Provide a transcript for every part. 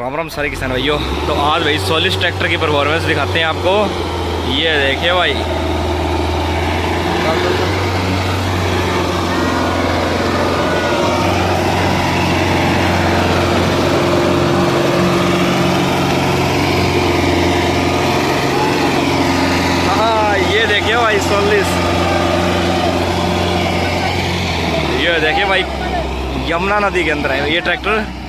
राम राम सारे किसान भाइयों। तो आज भाई सोलिस ट्रैक्टर की परफॉर्मेंस दिखाते हैं आपको। ये देखिए भाई, हाँ ये देखिए भाई सोलिस, ये देखिए भाई यमुना नदी के अंदर है ये ट्रैक्टर।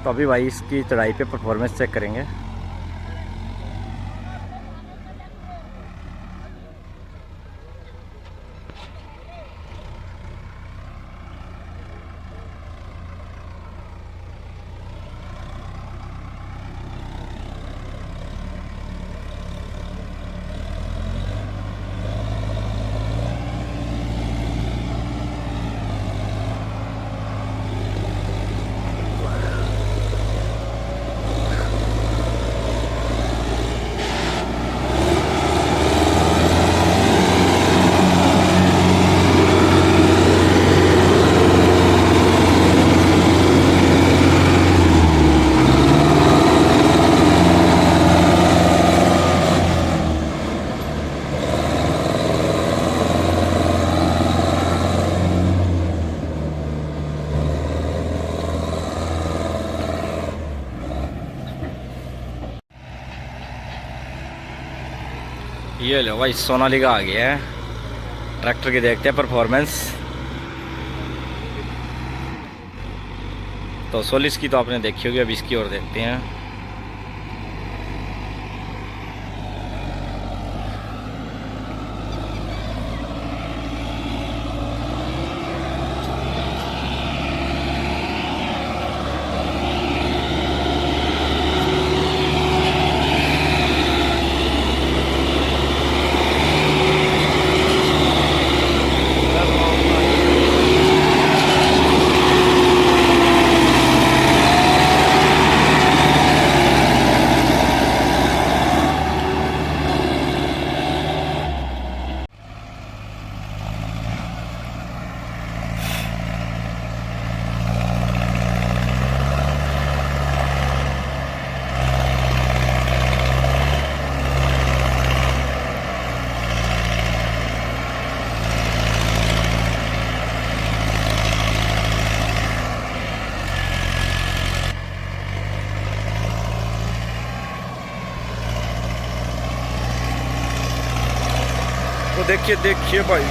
तो अभी भाई इसकी चढ़ाई पे परफॉर्मेंस चेक करेंगे। ये लो भाई सोनालिका आ गया है ट्रैक्टर की, देखते हैं परफॉर्मेंस। तो सोलिस की तो आपने देखी होगी, अब इसकी और देखते हैं। तो देखिए देखिए भाई,